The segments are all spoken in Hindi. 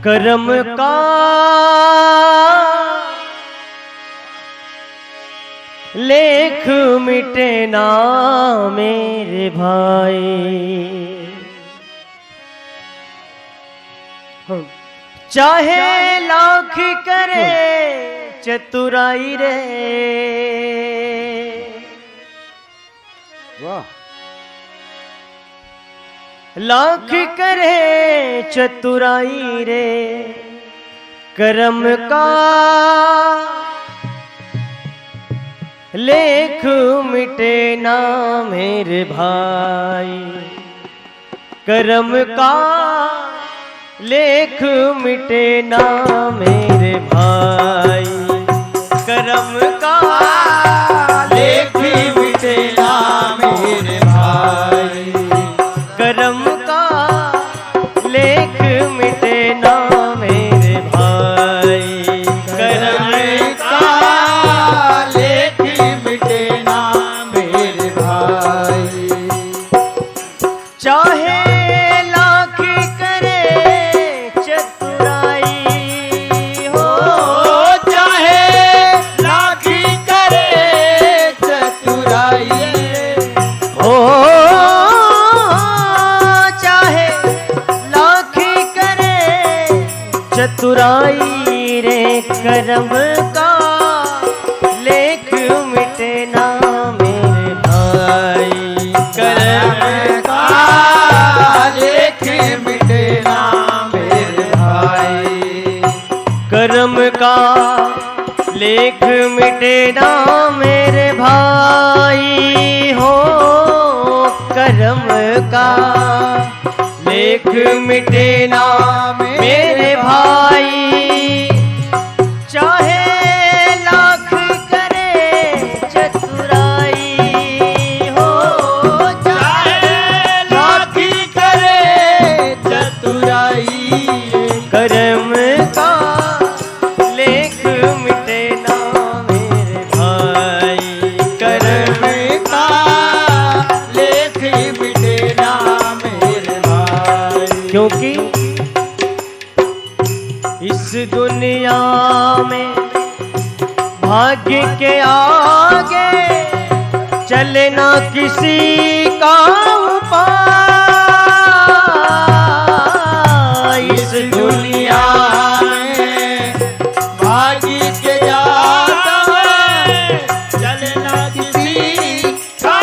कर्म का लेख मिटे ना मेरे भाई। चाहे लाख करे चतुराई रे, वाह, लाख करे चतुराई रे, कर्म का लेख मिटे ना मेरे भाई। कर्म का लेख मिटे ना मेरे भाई। कर्म का लेख मिटे ना मेरे भाई। कर्म का लेख मिटे ना मेरे भाई। कर्म का लेख मिटे ना मेरे भाई। चाहे लाख करे चतुराई हो, चाहे लाख करे चतुराई हो, चाहे लाख करे चतुराई रे, कर्म का लेख मिटे ना मेरे भाई। कर्म का लेख मिटे ना मेरे भाई। कर्म का लेख मिटे ना मेरे भाई हो। कर्म का लेख मिटे ना मेरे भाई। चाहे लाख करे चतुराई हो, चाहे लाख करे चतुराई। कर्म का लेख मिटे ना मेरे भाई। कर्म का लेख मिटे ना मेरे भाई। क्योंकि इस दुनिया में भाग्य के आगे चलना किसी का उपाय। इस दुनिया में भाग्य के जाता है चलना किसी का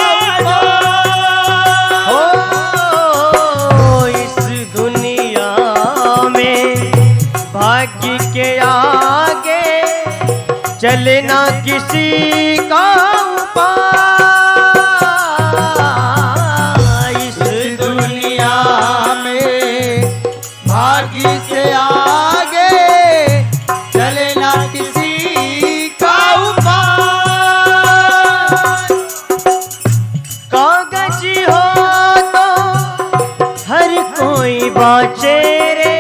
हो, इस दुनिया में भाग्य के आगे चलना किसी का उपाय। इस दुनिया में भाग्य से आगे चलना किसी का उपाय। कागज हो तो हर कोई बाँचे रे,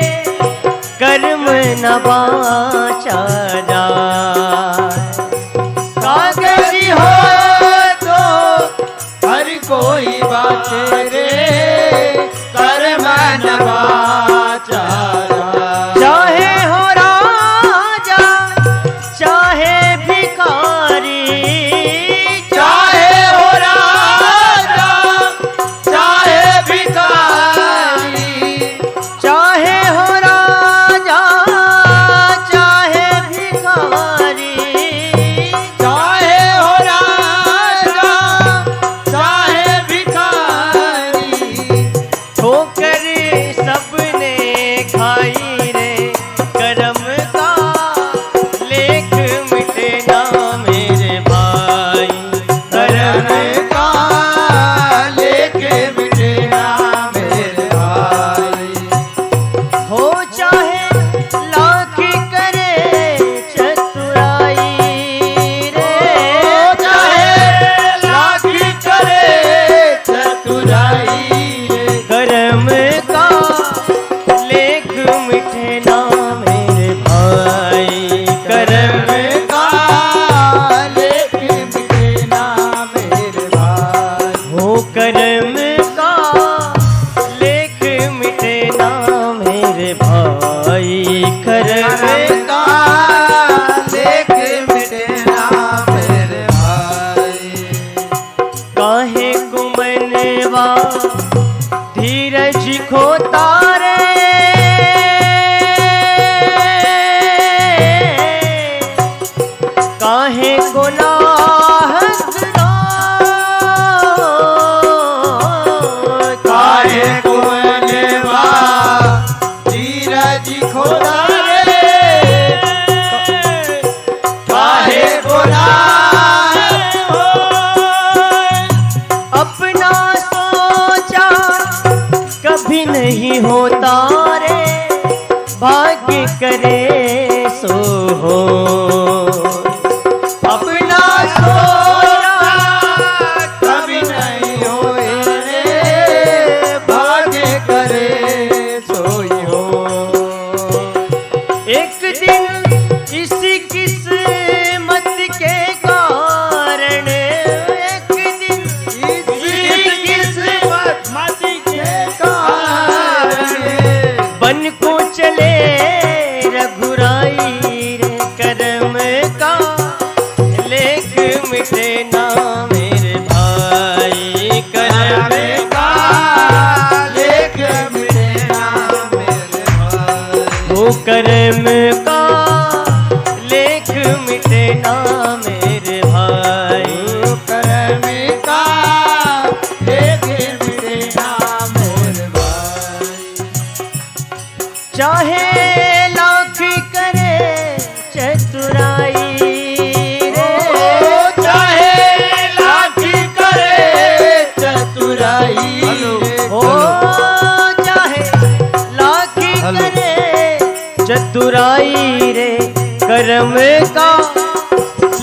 कर्म न बाँचा जाए। कागज हो तो हर कोई बाँचे रे, कर्म न बाँचा जाए। चाहे हो राजा चाहे भिखारी, चाहे हो राजा चाहे भिखारी। चाहे हो राजा चाहे भिखारी। चाहे हो राजा चाहे भिखारी। ठोकर सबने खाई रे, कर्म का लेख मिटे ना मेरे भाई। कर्म का लेख मिटे ना मेरे भाई। हो चाहे लाख करे चतुराई रे, चाहे लाख करे चतुराई। कर्म का लेख मिटे ना मेरे भाई। कर्म का लेख मिटे ना मेरे भाई। हो कर्म का लेख मिटे ना मेरे भाई। भाई कर्म का लेख मिटे ना मेरे भाई। काहे को मनवा धीरज खोता रे, काहे को नाहकरा, काहे को मनवा धीरज खोता रे, काहे को अपना सोचा कभी नहीं होता रे, भाग्य करे सो हो। अपना सोचा कभी नहीं होए रे, भाग्य करे सोई हो। एक दिन इसी किस्मत के कारण, एक दिन इसी किस्मत के कारण बन को चले रघुराई रे, कर्म का लेख मिटे ना मेरे भाई, कर्म का लेख मिटे ना मेरे भाई। वो कर्म का लेख मिटे ना मेरे भाई। कर्म का लेख मिटे ना मेरे भाई। चाहे लाख करे चतुराई रे, चाहे लाख करे चतुराई ओ चाहे लाख करे चतुराई रे, कर्म का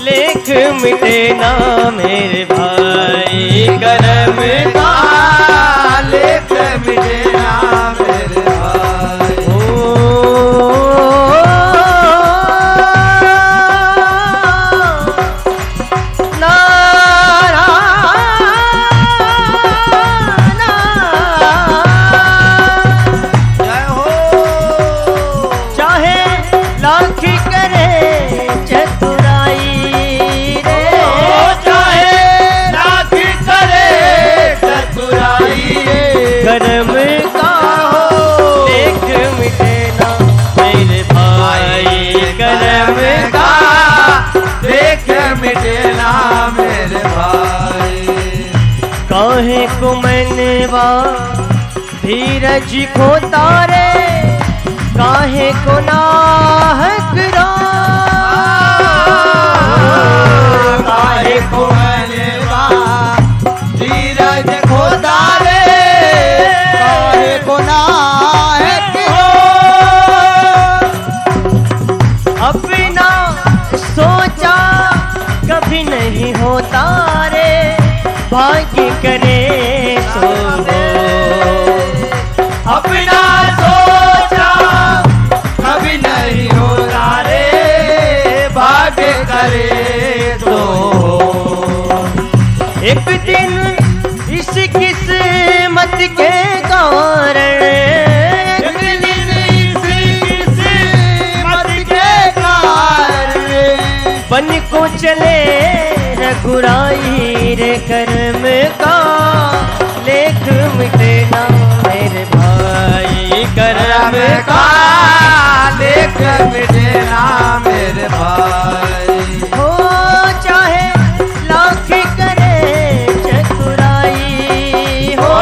लेख मिटे ना मेरे भाई, कर्म का लेख मिटे ना मेरे भाई। जय हो। चाहे लाख करे चतुराई रे, चाहे लाख करे चतुराई कर्म का लेख मिटे ना मेरे भाई, कर्म का लेख मिटे ना मेरे भाई। काहे को मनवा धीरज खोता रे, काहे को नाहकरा, काहे को मनवा धीरज खोता रे, काहे को नाहक हो। अपना सोचा कभी नहीं होता रे, भाग्य करे सो हो। अपना सोचा कभी नहीं होता रे, भाग्य करे तो हो। एक दिन इस किस्मत के कारण, एक दिन इसी किस्मत के कारण बन को चले रघुराई रे, कर्म का लेख मिटे ना मेरे भाई, कर्म का लेख मिटे ना मेरे भाई। हो चाहे लाख करे चतुराई हो,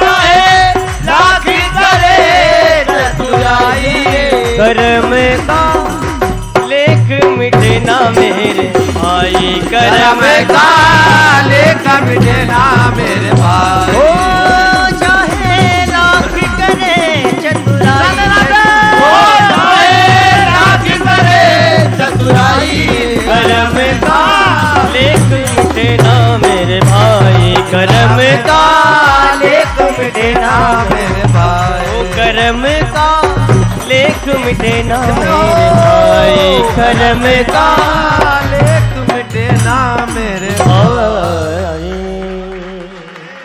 चाहे लाख करे चतुराई कर्म का लेख मिटे ना मेरे भाई, कर्म का लेख मिटे ना मेरे भाई। हो चाहे लाख करे चतुराई, हो चाहे लाख करे चतुराई कर्म का लेख मिटे ना मेरे भाई, कर्म का लेख मिटे ना मेरे भाई। ओ कर्म का लेख मिटे ना मेरे भाई, कर्म का लेख मिटे ना मेरे भाई।